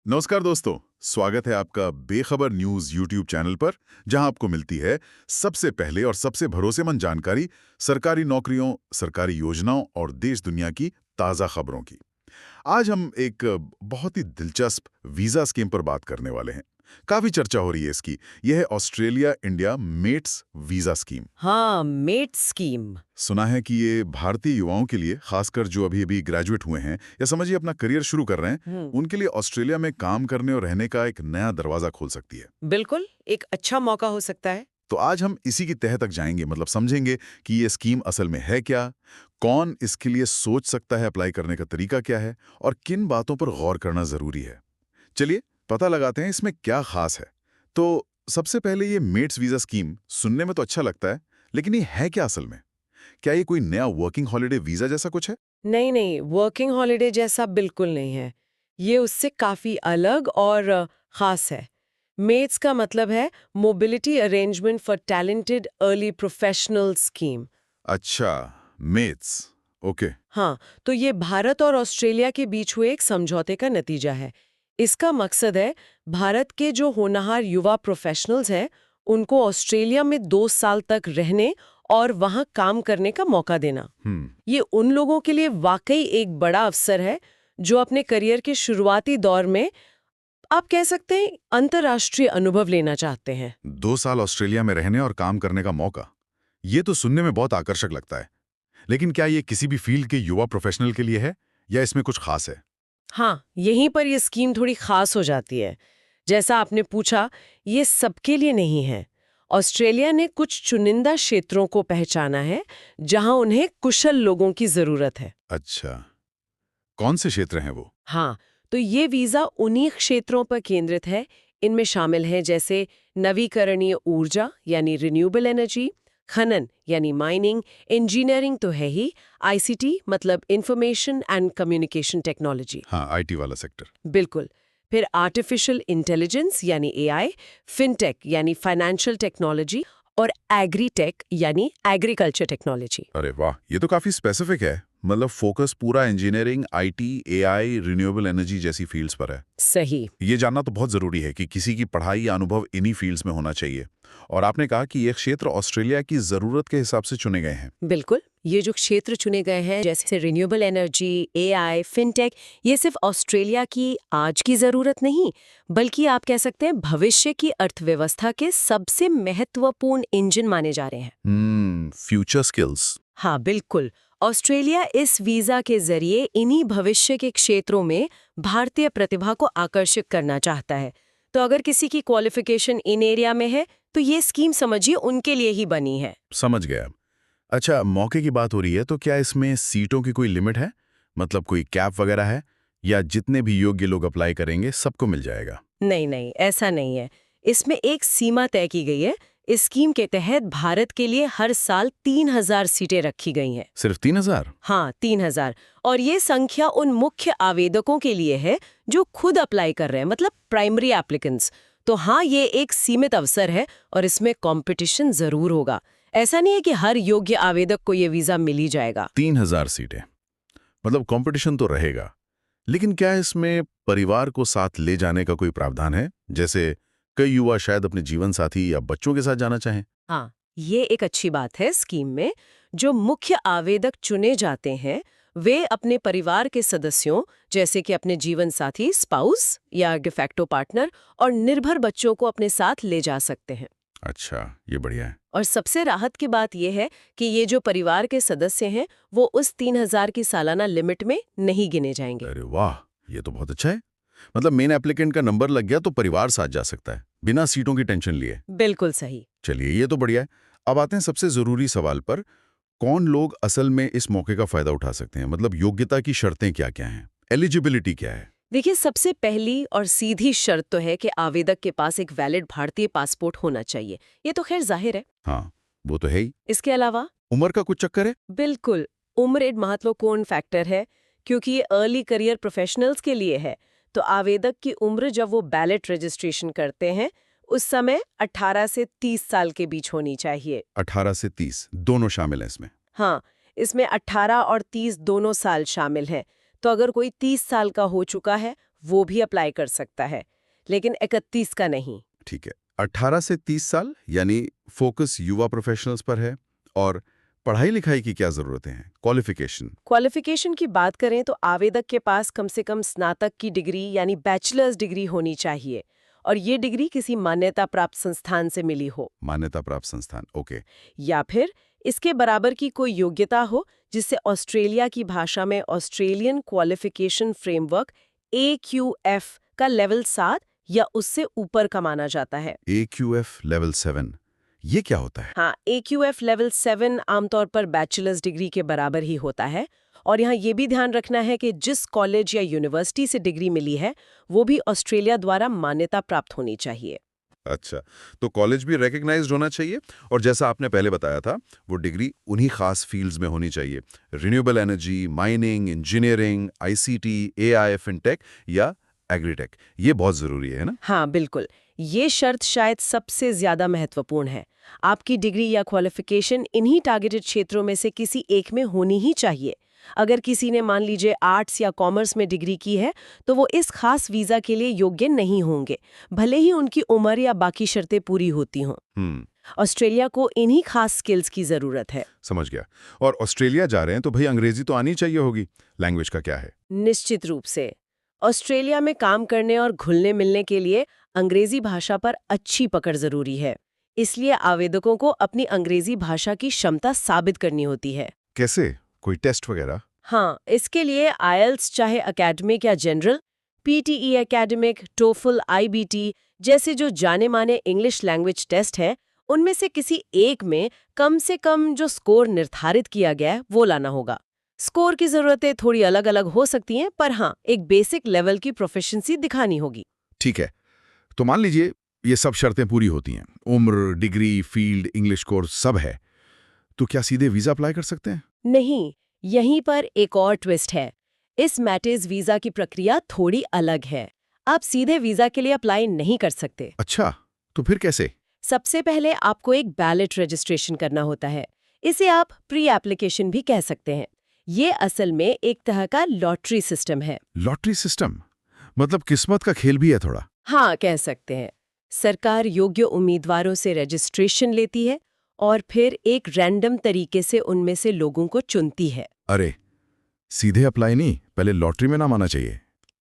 नमस्कार दोस्तों, स्वागत है आपका बेखबर न्यूज यूट्यूब चैनल पर, जहां आपको मिलती है सबसे पहले और सबसे भरोसेमंद जानकारी सरकारी नौकरियों, सरकारी योजनाओं और देश दुनिया की ताज़ा खबरों की। आज हम एक बहुत ही दिलचस्प वीज़ा स्कीम पर बात करने वाले हैं। काफ़ी चर्चा हो रही है इसकी। यह है Australia India mates visa scheme. हाँ, मेट स्कीम। सुना है कि ये भारतीय युवाओं के लिए, खासकर जो अभी-अभी ग्रेजुएट हुए हैं या समझिए अपना करियर शुरू कर रहे हैं, उनके लिए ऑस्ट्रेलिया में काम करने और रहने का एक नया दरवाजा खोल सकती है। बिल्कुल, एक अच्छा मौका हो सकता है। तो आज हम इसी की तह तक जाएंगे, मतलब समझेंगे कि ये स्कीम असल में है क्या, कौन इसके लिए सोच सकता है, अप्लाई करने का तरीका क्या है और किन बातों पर गौर करना जरूरी है। चलिए पता लगाते हैं इसमें क्या खास है। तो सबसे पहले ये मेट्स वीजा स्कीम सुनने में तो अच्छा लगता है, लेकिन ये है क्या असल में? क्या ये कोई नया वर्किंग हॉलिडे वीजा जैसा कुछ है? नहीं नहीं, वर्किंग हॉलिडे जैसा बिल्कुल नहीं है। ये उससे काफी अलग और खास है। मेट्स का मतलब है mobility arrangement for talented early professional scheme. अच्छा, मेट्स, ओके। हाँ, तो ये भारत और ऑस्ट्रेलिया के बीच हुए एक समझौते का नतीजा है। इसका मकसद है भारत के जो होनहार युवा प्रोफेशनल्स हैं, उनको ऑस्ट्रेलिया में 2 साल तक रहने और वहाँ काम करने का मौका देना। ये उन लोगों के लिए वाकई एक बड़ा अवसर है जो अपने करियर के शुरुआती दौर में, आप कह सकते हैं, अंतर्राष्ट्रीय अनुभव लेना चाहते हैं। 2 साल ऑस्ट्रेलिया में रहने और काम करने का मौका, ये तो सुनने में बहुत आकर्षक लगता है। लेकिन क्या ये किसी भी फील्ड के युवा प्रोफेशनल के लिए है या इसमें कुछ खास है? हाँ, यहीं पर ये स्कीम थोड़ी खास हो जाती है। जैसा आपने पूछा, ये सबके लिए नहीं है। ऑस्ट्रेलिया ने कुछ चुनिंदा क्षेत्रों को पहचाना है जहां उन्हें कुशल लोगों की जरूरत है। अच्छा, कौन से क्षेत्र हैं वो? हाँ, तो ये वीजा उन्हीं क्षेत्रों पर केंद्रित है। इनमें शामिल हैं जैसे नवीकरणीय ऊर्जा यानी रिन्यूएबल एनर्जी, खनन यानी माइनिंग, इंजीनियरिंग तो है ही, आईसीटी मतलब इंफॉर्मेशन एंड कम्युनिकेशन टेक्नोलॉजी। हाँ, आईटी वाला सेक्टर। बिल्कुल। फिर आर्टिफिशियल इंटेलिजेंस यानी एआई, फिनटेक यानी फाइनेंशियल टेक्नोलॉजी और एग्रीटेक यानी एग्रीकल्चर टेक्नोलॉजी। अरे वाह, ये तो काफी स्पेसिफिक है। मतलब फोकस पूरा engineering, IT, AI, renewable energy जैसी फील्ड्स पर है। सही। ये जानना तो बहुत जरूरी है कि किसी की पढ़ाई या अनुभव इन्हीं फील्ड्स में होना चाहिए। और आपने कहा कि ये क्षेत्र ऑस्ट्रेलिया की जरूरत के हिसाब से चुने गए हैं। बिल्कुल, ये जो क्षेत्र चुने गए हैं जैसे रिन्यूएबल एनर्जी, एआई, फिनटेक, ये सिर्फ ऑस्ट्रेलिया की आज की जरूरत नहीं, बल्कि आप कह सकते हैं भविष्य की अर्थव्यवस्था के सबसे महत्वपूर्ण इंजन माने जा रहे हैं। Future skills. हाँ, बिल्कुल। ऑस्ट्रेलिया इस वीजा के जरिए इन्हीं भविष्य के क्षेत्रों में भारतीय प्रतिभा को आकर्षित करना चाहता है। तो अगर किसी की क्वालिफिकेशन इन एरिया में है, तो ये स्कीम समझिए उनके लिए ही बनी है। समझ गया। अच्छा, मौके की बात हो रही है तो क्या इसमें सीटों की कोई लिमिट है? मतलब कोई कैप वगैरह है या जितने भी योग्य लोग अप्लाई करेंगे सबको मिल जाएगा? नहीं नहीं, ऐसा नहीं है। इसमें एक सीमा तय की गई है। इस स्कीम के तहत भारत के लिए हर साल 3000 सीटें रखी गई हैं। सिर्फ 3000? हाँ, 3000। और ये संख्या उन मुख्य आवेदकों के लिए है जो खुद अप्लाई कर रहे हैं, मतलब प्राइमरी एप्लीकेंट्स। तो हाँ, ये एक सीमित अवसर है और इसमें कंपटीशन जरूर होगा। ऐसा नहीं है कि हर योग्य आवेदक को ये वीजा मिल ही जाएगा। 3000 सीटें, मतलब कंपटीशन तो रहेगा। लेकिन क्या इसमें परिवार को साथ ले जाने का कोई प्रावधान है? जैसे कई युवा शायद अपने जीवन साथी या बच्चों के साथ जाना चाहें। हाँ, ये एक अच्छी बात है। स्कीम में जो मुख्य आवेदक चुने जाते हैं, वे अपने परिवार के सदस्यों जैसे कि अपने जीवन साथी, स्पाउस या डिफैक्टो पार्टनर और निर्भर बच्चों को अपने साथ ले जा सकते हैं। अच्छा, ये बढ़िया है। और सबसे राहत की बात यह है कि ये जो परिवार के सदस्य हैं, वो उस 3000 की सालाना लिमिट में नहीं गिने जाएंगे। अरे वाह, ये तो बहुत अच्छा है। मतलब मेन एप्लीकेंट का नंबर लग गया तो परिवार साथ जा सकता है बिना सीटों की टेंशन लिए। बिल्कुल सही। चलिए, ये तो बढ़िया है। अब आते हैं सबसे जरूरी सवाल पर। कौन लोग असल में इस मौके का फायदा उठा सकते हैं? मतलब योग्यता की शर्तें क्या क्या हैं, एलिजिबिलिटी क्या है? देखिए, सबसे पहली और सीधी शर्त तो है कि आवेदक के पास एक वैलिड भारतीय पासपोर्ट होना चाहिए। ये तो खैर जाहिर है। हाँ, वो तो है ही। इसके अलावा उम्र का कुछ चक्कर है? बिल्कुल, उम्र एक महत्वपूर्ण फैक्टर है, क्योंकि ये अर्ली करियर प्रोफेशनल्स के लिए है। तो आवेदक की उम्र जब वो बैलेट रजिस्ट्रेशन करते हैं, उस समय 18 से 30 साल के बीच होनी चाहिए। 18 से 30 दोनों शामिल हैं इसमें? हाँ, इसमें 18 और 30 दोनों साल शामिल हैं। तो अगर कोई 30 साल का हो चुका है, वो भी अप्लाई कर सकता है, लेकिन 31 का नहीं। ठीक है, 18 से 30 साल यानी फोकस युवा प्रोफेशनल्स पर है। और पढ़ाई लिखाई की क्या जरूरतें हैं? क्वालिफिकेशन की बात करें तो आवेदक के पास कम से कम स्नातक की डिग्री यानी बैचलर्स डिग्री होनी चाहिए, और ये डिग्री किसी मान्यता प्राप्त संस्थान से मिली हो। मान्यता प्राप्त संस्थान, ओके। या फिर इसके बराबर की कोई योग्यता हो, जिससे ऑस्ट्रेलिया की भाषा में ऑस्ट्रेलियन क्वालिफिकेशन फ्रेमवर्क AQF का लेवल 7 या उससे ऊपर का माना जाता है। AQF लेवल 7, ये क्या होता है? हाँ, AQF लेवल 7 आमतौर पर बैचलर्स डिग्री के बराबर ही होता है, और यहाँ ये भी ध्यान रखना है कि जिस कॉलेज या यूनिवर्सिटी से डिग्री मिली है वो भी ऑस्ट्रेलिया द्वारा मान्यता प्राप्त होनी चाहिए। अच्छा, तो कॉलेज भी रिकग्नाइज्ड होना चाहिए, और जैसा आपने पहले बताया था, वो डिग्री उन्हीं खास फील्ड्स में होनी चाहिए। Renewable energy, mining, engineering, ICT, AI, fintech या एग्रीटेक, ये बहुत जरूरी है ना? हाँ, बिल्कुल। ये शर्त शायद सबसे ज्यादा महत्वपूर्ण है। आपकी डिग्री या क्वालिफिकेशन इन्हीं टारगेटेड क्षेत्रों में से किसी एक में होनी ही चाहिए। अगर किसी ने मान लीजिए आर्ट्स या कॉमर्स में डिग्री की है, तो वो इस खास वीजा के लिए योग्य नहीं होंगे, भले ही उनकी उम्र या बाकी शर्तें पूरी होती हों। ऑस्ट्रेलिया को इन्हीं खास स्किल्स की जरूरत है। समझ गया। और ऑस्ट्रेलिया जा रहे हैं तो भाई अंग्रेजी तो आनी चाहिए होगी। लैंग्वेज का क्या है? निश्चित रूप से। ऑस्ट्रेलिया में काम करने और घुलने मिलने के लिए अंग्रेजी भाषा पर अच्छी पकड़ जरूरी है। इसलिए आवेदकों को अपनी अंग्रेजी भाषा की क्षमता साबित करनी होती है। कैसे? कोई टेस्ट वगैरह? हाँ, इसके लिए IELTS चाहे एकेडमिक या general, PTE academic, TOEFL, IBT जैसे जो जाने माने इंग्लिश लैंग्वेज टेस्ट है, उनमें से किसी एक में कम से कम जो स्कोर निर्धारित किया गया है वो लाना होगा। स्कोर की जरूरतें थोड़ी अलग अलग हो सकती हैं, पर हाँ, एक बेसिक लेवल की प्रोफिशिएंसी दिखानी होगी। ठीक है, तो मान लीजिए ये सब शर्तें पूरी होती हैं, उम्र, डिग्री, फील्ड, इंग्लिश कोर्स सब है, तो क्या सीधे वीजा अप्लाई कर सकते हैं? नहीं, यहीं पर एक और ट्विस्ट है। इस मैटेज वीजा की प्रक्रिया थोड़ी अलग है। आप सीधे वीजा के लिए अप्लाई नहीं कर सकते। अच्छा, तो फिर कैसे? सबसे पहले आपको एक बैलेट रजिस्ट्रेशन करना होता है। इसे आप प्री एप्लीकेशन भी कह सकते हैं। ये असल में एक तरह का लॉटरी सिस्टम है। Lottery system? मतलब किस्मत का खेल भी है थोड़ा? हाँ, कह सकते हैं। सरकार योग्य उम्मीदवारों से रजिस्ट्रेशन लेती है और फिर एक रैंडम तरीके से उनमें से लोगों को चुनती है। अरे, सीधे अप्लाई नहीं, पहले लॉटरी में नाम आना चाहिए।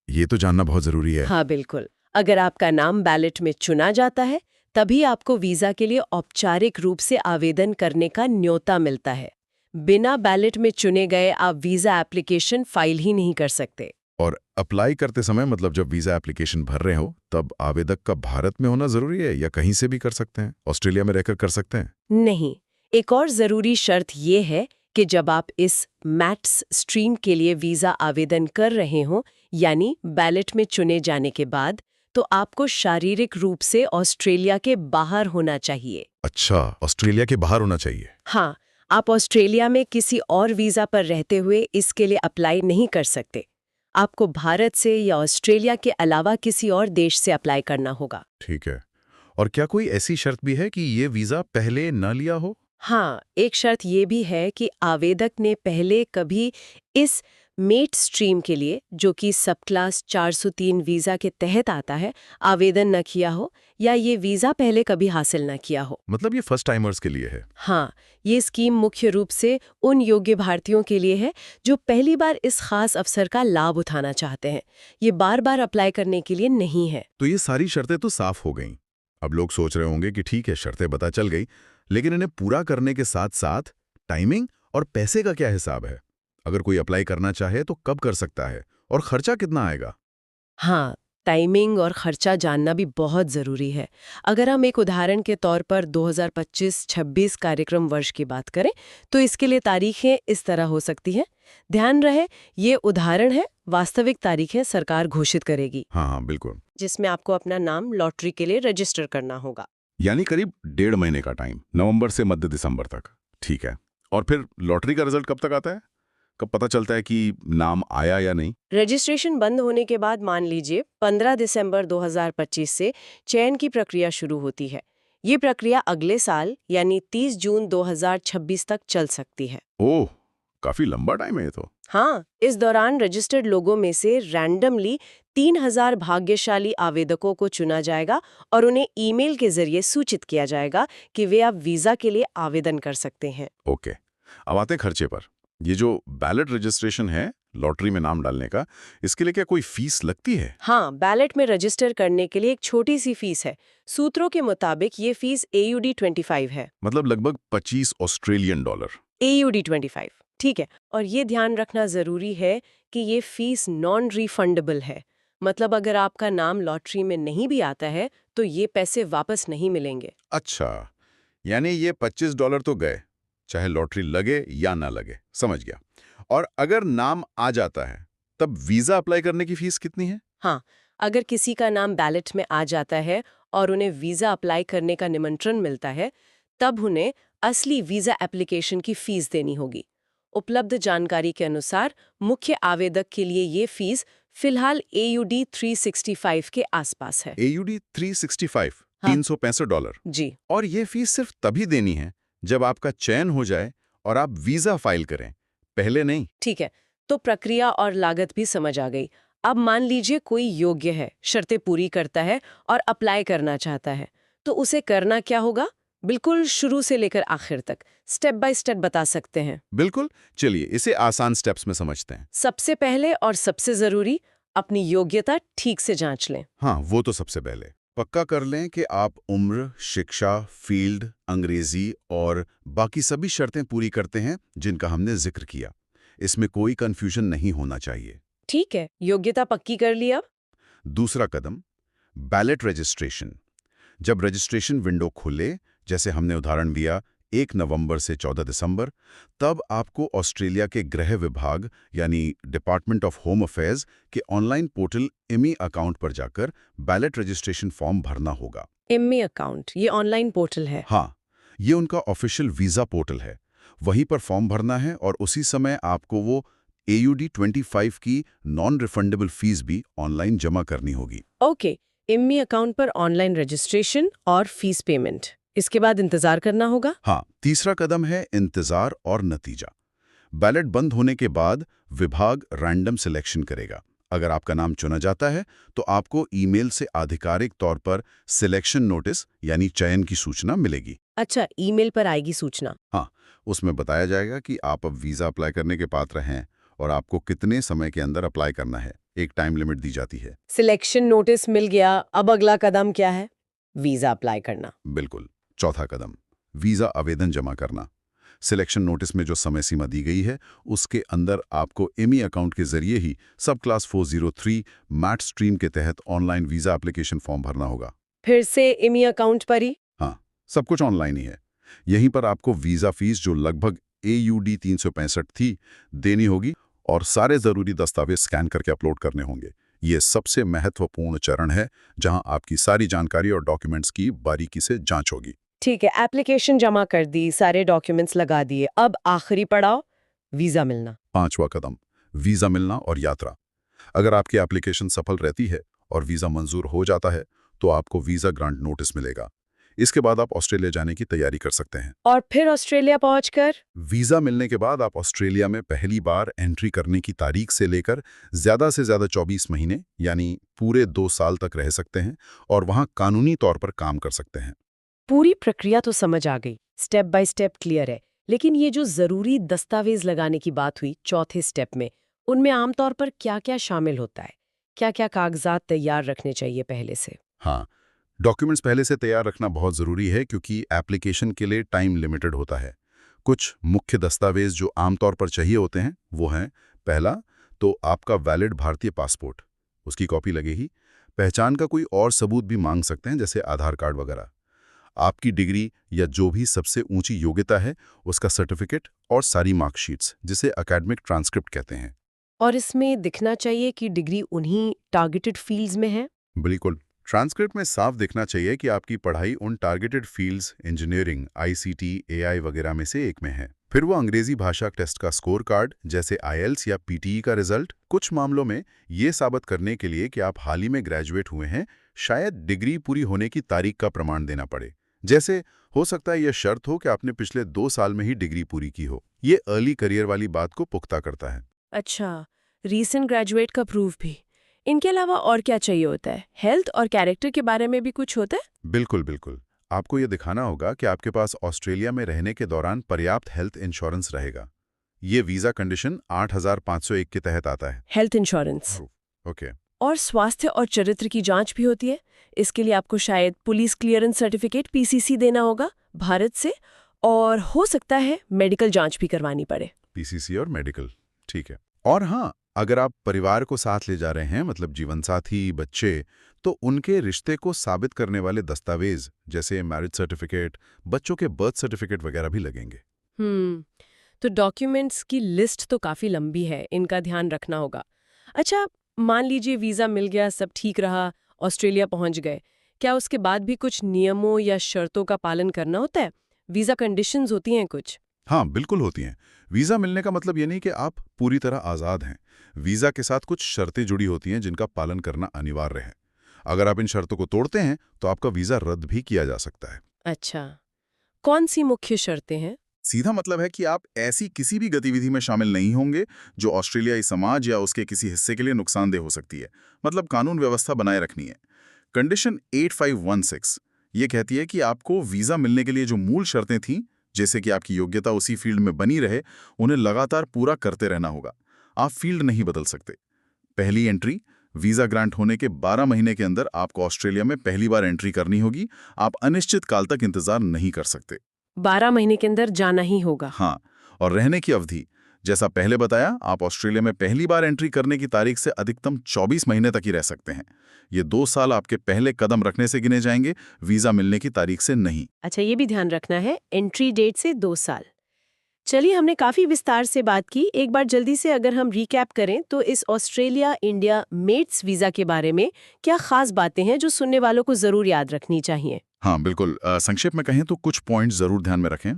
ये तो जानना बहुत जरूरी है। हाँ, बिल्कुल। अगर आपका नाम बैलेट में चुना जाता है, तभी आपको वीजा के लिए औपचारिक रूप से आवेदन करने का न्योता मिलता है। बिना बैलेट में चुने गए आप वीजा एप्लीकेशन फाइल ही नहीं कर सकते। और अप्लाई करते समय, मतलब जब वीजा एप्लीकेशन भर रहे हो, तब आवेदक का भारत में होना जरूरी है या कहीं से भी कर सकते हैं? ऑस्ट्रेलिया में रहकर कर सकते हैं? नहीं, एक और जरूरी शर्त ये है कि जब आप इस मैट्स स्ट्रीम के लिए वीजा आवेदन कर रहे हो, यानी बैलेट में चुने जाने के बाद, तो आपको शारीरिक रूप से ऑस्ट्रेलिया के बाहर होना चाहिए। अच्छा, ऑस्ट्रेलिया के बाहर होना चाहिए। हाँ, आप ऑस्ट्रेलिया में किसी और वीजा पर रहते हुए इसके लिए अप्लाई नहीं कर सकते। आपको भारत से या ऑस्ट्रेलिया के अलावा किसी और देश से अप्लाई करना होगा। ठीक है। और क्या कोई ऐसी शर्त भी है कि ये वीजा पहले न लिया हो? हाँ, एक शर्त ये भी है कि आवेदक ने पहले कभी इस मेट स्ट्रीम के लिए, जो कि सब क्लास 403 वीजा के तहत आता है, आवेदन न किया हो, या ये वीजा पहले कभी हासिल न किया हो। मतलब ये फर्स्ट टाइमर्स के लिए है? हाँ, ये स्कीम मुख्य रूप से उन योग्य भारतीयों के लिए है जो पहली बार इस खास अवसर का लाभ उठाना चाहते हैं। ये बार बार अप्लाई करने के लिए नहीं है। तो ये सारी शर्तें तो साफ हो गईं। अब लोग सोच रहे होंगे कि ठीक है, शर्तें पता चल गई, लेकिन इन्हें पूरा करने के साथ साथ टाइमिंग और पैसे का क्या हिसाब है? अगर कोई अप्लाई करना चाहे तो कब कर सकता है, और खर्चा कितना आएगा? हाँ, टाइमिंग और खर्चा जानना भी बहुत ज़रूरी है। अगर हम एक उदाहरण के तौर पर 2025-26 कार्यक्रम वर्ष की बात करें, तो इसके लिए तारीखें इस तरह हो सकती हैं। ध्यान रहे, ये उदाहरण है, वास्तविक तारीखें सरकार घोषित करेगी। हाँ, बिल्कुल। जिसमें आपको अपना नाम लॉटरी के लिए रजिस्टर करना होगा। यानी करीब 1.5 महीने का टाइम, नवंबर से मध्य दिसंबर तक। ठीक है। और फिर लॉटरी का रिजल्ट कब तक आता है? कब पता चलता है कि नाम आया या नहीं? रजिस्ट्रेशन बंद होने के बाद मान लीजिए 15 दिसंबर 2025 से चयन की प्रक्रिया शुरू होती है। ये प्रक्रिया अगले साल यानी 30 जून 2026 तक चल सकती है। ओह, काफी लंबा टाइम है ये तो। हाँ, इस दौरान रजिस्टर्ड लोगों में से रैंडमली 3000 भाग्यशाली आवेदकों को चुना जाएगा और उन्हें ईमेल के जरिए सूचित किया जाएगा कि वे अब वीजा के लिए आवेदन कर सकते हैं। ओके, अब आते हैं खर्चे पर। ये जो बैलेट रजिस्ट्रेशन है, लॉटरी में नाम डालने का, इसके लिए क्या कोई फीस लगती है? हाँ, बैलेट में रजिस्टर करने के लिए एक छोटी सी फीस है। सूत्रों के मुताबिक ये फीस AUD 25 है। मतलब लगभग 25 ऑस्ट्रेलियन डॉलर। AUD 25, ठीक है। और ये ध्यान रखना जरूरी है कि ये फीस नॉन रिफंडेबल है। मतलब अगर आपका नाम लॉटरी में नहीं भी आता है तो ये पैसे वापस नहीं मिलेंगे। अच्छा, यानी ये $25 तो गए, चाहे लॉटरी लगे या ना लगे। समझ गया। और अगर नाम आ जाता है, तब वीजा अप्लाई करने की फीस कितनी है? हाँ, अगर किसी का नाम बैलेट में आ जाता है और उन्हें वीजा अप्लाई करने का निमंत्रण मिलता है, तब उन्हें असली वीजा एप्लीकेशन की फीस देनी होगी। उपलब्ध जानकारी के अनुसार मुख्य आवेदक के लिए ये फीस फिलहाल AUD 365 के आसपास है। AUD 365, हाँ। $365। जी, और ये फीस सिर्फ तभी देनी है जब आपका चयन हो जाए और आप वीजा फाइल करें, पहले नहीं। ठीक है। तो प्रक्रिया और लागत भी समझ आ गई। अब मान लीजिए कोई योग्य है, शर्तें पूरी करता है और अप्लाई करना चाहता है, तो उसे करना क्या होगा? बिल्कुल शुरू से लेकर आखिर तक स्टेप बाय स्टेप बता सकते हैं। बिल्कुल, चलिए इसे आसान स्टेप्स में समझते हैं। सबसे पहले और सबसे जरूरी, अपनी योग्यता ठीक से जांच लें। हाँ, वो तो सबसे पहले पक्का कर लें कि आप उम्र, शिक्षा, फील्ड, अंग्रेजी और बाकी सभी शर्तें पूरी करते हैं जिनका हमने जिक्र किया। इसमें कोई कंफ्यूजन नहीं होना चाहिए। ठीक है, योग्यता पक्की कर ली। अब दूसरा कदम, बैलेट रजिस्ट्रेशन। जब रजिस्ट्रेशन विंडो खुले, जैसे हमने उदाहरण दिया 1 नवंबर से 14 दिसंबर, तब आपको ऑस्ट्रेलिया के गृह विभाग यानी डिपार्टमेंट ऑफ होम अफेयर्स के ऑनलाइन पोर्टल IMI अकाउंट पर जाकर बैलेट रजिस्ट्रेशन फॉर्म भरना होगा। MA अकाउंट, ये ऑनलाइन पोर्टल है। हाँ, ये उनका ऑफिशियल वीजा पोर्टल है। वहीं पर फॉर्म भरना है और उसी समय आपको वो AUD 25 की नॉन रिफंडेबल फीस भी ऑनलाइन जमा करनी होगी। ओके, MA अकाउंट पर ऑनलाइन रजिस्ट्रेशन और फीस पेमेंट। इसके बाद इंतजार करना होगा। हाँ, तीसरा कदम है इंतजार और नतीजा। बैलेट बंद होने के बाद विभाग रैंडम सिलेक्शन करेगा। अगर आपका नाम चुना जाता है तो आपको ईमेल से आधिकारिक तौर पर सिलेक्शन नोटिस यानी चयन की सूचना मिलेगी। अच्छा, ईमेल पर आएगी सूचना। हाँ, उसमें बताया जाएगा कि आप अब वीज़ा अप्लाई करने के पात्र हैं और आपको कितने समय के अंदर अप्लाई करना है। एक टाइम लिमिट दी जाती है। सिलेक्शन नोटिस मिल गया, अब अगला कदम क्या है? वीजा अप्लाई करना। बिल्कुल, चौथा कदम, वीज़ा आवेदन जमा करना। सिलेक्शन नोटिस में जो समय सीमा दी गई है, उसके अंदर आपको IMI अकाउंट के जरिए ही सब क्लास 403 मैट स्ट्रीम के तहत ऑनलाइन वीज़ा एप्लीकेशन फॉर्म भरना होगा। फिर से IMI अकाउंट पर ही? हाँ, सब कुछ ऑनलाइन ही है। यहीं पर आपको वीज़ा फीस जो लगभग AUD 365 थी, देनी होगी और सारे ज़रूरी दस्तावेज स्कैन करके अपलोड करने होंगे। ये सबसे महत्वपूर्ण चरण है, जहां आपकी सारी जानकारी और डॉक्यूमेंट्स की बारीकी से जांच होगी। ठीक है, एप्लीकेशन जमा कर दी, सारे डॉक्यूमेंट्स लगा दिए, अब आखिरी पड़ाव, वीजा मिलना। पांचवा कदम, वीज़ा मिलना और यात्रा। अगर आपकी एप्लीकेशन सफल रहती है और वीज़ा मंजूर हो जाता है, तो आपको वीज़ा ग्रांट नोटिस मिलेगा। इसके बाद आप ऑस्ट्रेलिया जाने की तैयारी कर सकते हैं। और फिर ऑस्ट्रेलिया पहुंचकर? वीज़ा मिलने के बाद आप ऑस्ट्रेलिया में पहली बार एंट्री करने की तारीख से लेकर ज़्यादा से ज़्यादा 24 महीने यानी पूरे 2 साल तक रह सकते हैं और वहाँ कानूनी तौर पर काम कर सकते हैं। पूरी प्रक्रिया तो समझ आ गई, स्टेप बाय स्टेप क्लियर है। लेकिन ये जो जरूरी दस्तावेज लगाने की बात हुई चौथे स्टेप में, उनमें आमतौर पर क्या-क्या शामिल होता है? क्या-क्या कागजात तैयार रखने चाहिए पहले से? हाँ, डॉक्यूमेंट्स पहले से तैयार रखना बहुत ज़रूरी है क्योंकि एप्लीकेशन के लिए टाइम लिमिटेड होता है। कुछ मुख्य दस्तावेज जो आमतौर पर चाहिए होते हैं वो हैं, पहला तो आपका वैलिड भारतीय पासपोर्ट, उसकी कॉपी लगेगी। पहचान का कोई और सबूत भी मांग सकते हैं, जैसे आधार कार्ड वगैरह। आपकी डिग्री या जो भी सबसे ऊंची योग्यता है उसका सर्टिफिकेट और सारी मार्कशीट्स, जिसे एकेडमिक ट्रांसक्रिप्ट कहते हैं। और इसमें दिखना चाहिए कि डिग्री उन्हीं टारगेटेड फील्ड्स में है। बिल्कुल, ट्रांसक्रिप्ट में साफ दिखना चाहिए कि आपकी पढ़ाई उन targeted fields engineering, ICT, AI वगैरह में से एक में है। फिर वो अंग्रेजी भाषा टेस्ट का स्कोर कार्ड जैसे IELTS या PTE का रिजल्ट। कुछ मामलों में ये साबित करने के लिए कि आप हाल ही में ग्रेजुएट हुए हैं, शायद डिग्री पूरी होने की तारीख का प्रमाण देना पड़े। जैसे हो सकता है यह शर्त हो कि आपने पिछले 2 साल में ही डिग्री पूरी की हो। ये अर्ली करियर वाली बात को पुख्ता करता है। अच्छा, रीसेंट ग्रेजुएट का प्रूफ भी। इनके अलावा और क्या चाहिए होता है? हेल्थ और कैरेक्टर के बारे में भी कुछ होता है? बिल्कुल बिल्कुल। आपको ये दिखाना होगा कि आपके पास ऑस्ट्रेलिया में रहने के दौरान पर्याप्त हेल्थ इंश्योरेंस रहेगा। ये वीजा कंडीशन 8501 के तहत आता है। Health insurance okay. और स्वास्थ्य और चरित्र की जांच भी होती है। इसके लिए आपको शायद पुलिस क्लियरेंस सर्टिफिकेट पीसीसी देना होगा भारत से, और हो सकता है मेडिकल जांच भी करवानी पड़े। पीसीसी और मेडिकल, ठीक है। और हाँ, अगर आप परिवार को साथ ले जा रहे हैं, मतलब जीवन साथी, बच्चे, तो उनके रिश्ते को साबित करने वाले दस्तावेज जैसे मैरिज सर्टिफिकेट, बच्चों के बर्थ सर्टिफिकेट वगैरह भी लगेंगे। तो डॉक्यूमेंट्स की लिस्ट तो काफ़ी लंबी है, इनका ध्यान रखना होगा। अच्छा, मान लीजिए वीज़ा मिल गया, सब ठीक रहा, ऑस्ट्रेलिया पहुंच गए, क्या उसके बाद भी कुछ नियमों या शर्तों का पालन करना होता है? वीज़ा कंडीशंस होती हैं कुछ? हाँ, बिल्कुल होती हैं। वीज़ा मिलने का मतलब ये नहीं कि आप पूरी तरह आज़ाद हैं। वीज़ा के साथ कुछ शर्तें जुड़ी होती हैं जिनका पालन करना अनिवार्य है। अगर आप इन शर्तों को तोड़ते हैं तो आपका वीज़ा रद्द भी किया जा सकता है। अच्छा, कौन सी मुख्य शर्तें हैं? सीधा मतलब है कि आप ऐसी किसी भी गतिविधि में शामिल नहीं होंगे जो ऑस्ट्रेलियाई समाज या उसके किसी हिस्से के लिए नुकसानदेह हो सकती है। मतलब कानून व्यवस्था बनाए रखनी है। कंडीशन 8516 ये कहती है कि आपको वीज़ा मिलने के लिए जो मूल शर्तें थीं, जैसे कि आपकी योग्यता उसी फील्ड में बनी रहे, उन्हें लगातार पूरा करते रहना होगा। आप फील्ड नहीं बदल सकते। पहली एंट्री, वीज़ा ग्रांट होने के 12 महीने के अंदर आपको ऑस्ट्रेलिया में पहली बार एंट्री करनी होगी। आप अनिश्चित काल तक इंतजार नहीं कर सकते। 12 महीने के अंदर जाना ही होगा। हाँ, और रहने की अवधि, जैसा पहले बताया, आप ऑस्ट्रेलिया में पहली बार एंट्री करने की तारीख से अधिकतम 24 महीने तक ही रह सकते हैं। ये 2 साल आपके पहले कदम रखने से गिने जाएंगे, वीज़ा मिलने की तारीख से नहीं। अच्छा, ये भी ध्यान रखना है, एंट्री डेट से 2 साल। चलिए, हमने काफ़ी विस्तार से बात की। एक बार जल्दी से अगर हम रिकैप करें तो इस ऑस्ट्रेलिया इंडिया मेट्स वीज़ा के बारे में क्या खास बातें हैं जो सुनने वालों को ज़रूर याद रखनी चाहिए? हाँ, बिल्कुल। संक्षेप में कहें तो कुछ पॉइंट ज़रूर ध्यान में रखें।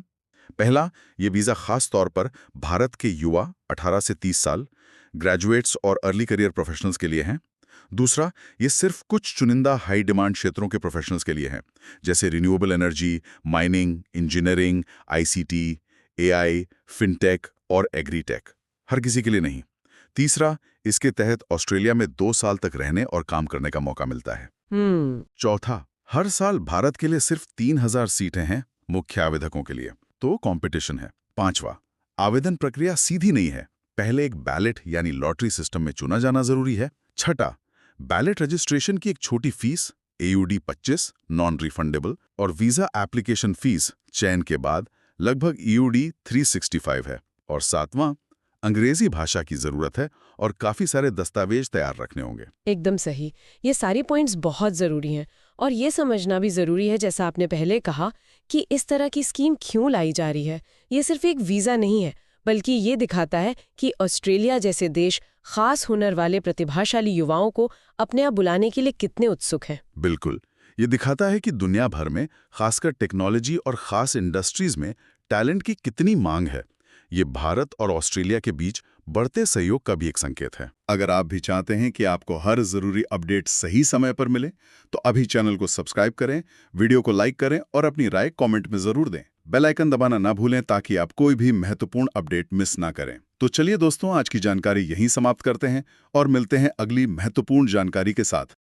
पहला, ये वीज़ा खास तौर पर भारत के युवा 18 से 30 साल, ग्रेजुएट्स और अर्ली करियर प्रोफेशनल्स के लिए हैं। दूसरा, ये सिर्फ कुछ चुनिंदा हाई डिमांड क्षेत्रों के प्रोफेशनल्स के लिए हैं, जैसे renewable energy, mining, engineering, ICT, AI, fintech और एग्रीटेक। हर किसी के लिए नहीं। तीसरा, इसके तहत ऑस्ट्रेलिया में 2 साल तक रहने और काम करने का मौका मिलता है। चौथा, हर साल भारत के लिए सिर्फ 3000 सीटें हैं मुख्य आवेदकों के लिए, तो कंपटीशन है। पांचवा, आवेदन प्रक्रिया सीधी नहीं है, पहले एक बैलेट यानी लॉटरी सिस्टम में चुना जाना जरूरी है। छठा, बैलेट रजिस्ट्रेशन की एक छोटी फीस AUD 25 नॉन रिफंडेबल और वीजा एप्लीकेशन फीस चयन के बाद लगभग EUD 365 है। और सातवां, अंग्रेजी भाषा की जरूरत है और काफी सारे दस्तावेज तैयार रखने होंगे। एकदम सही। ये सारी पॉइंट्स बहुत ज़रूरी हैं, और ये समझना भी ज़रूरी है, जैसा आपने पहले कहा, कि इस तरह की स्कीम क्यों लाई जा रही है। ये सिर्फ एक वीज़ा नहीं है, बल्कि ये दिखाता है कि ऑस्ट्रेलिया जैसे देश खास हुनर वाले प्रतिभाशाली युवाओं को अपने यहाँ बुलाने के लिए कितने उत्सुक हैं। बिल्कुल, ये दिखाता है कि दुनिया भर में, खासकर टेक्नोलॉजी और खास इंडस्ट्रीज में, टैलेंट की कितनी मांग है। ये भारत और ऑस्ट्रेलिया के बीच बढ़ते सहयोग का भी एक संकेत है। अगर आप भी चाहते हैं कि आपको हर जरूरी अपडेट सही समय पर मिले, तो अभी चैनल को सब्सक्राइब करें, वीडियो को लाइक करें और अपनी राय कमेंट में जरूर दें। बेल आइकन दबाना ना भूलें ताकि आप कोई भी महत्वपूर्ण अपडेट मिस ना करें। तो चलिए दोस्तों, आज की जानकारी यहीं समाप्त करते हैं और मिलते हैं अगली महत्वपूर्ण जानकारी के साथ।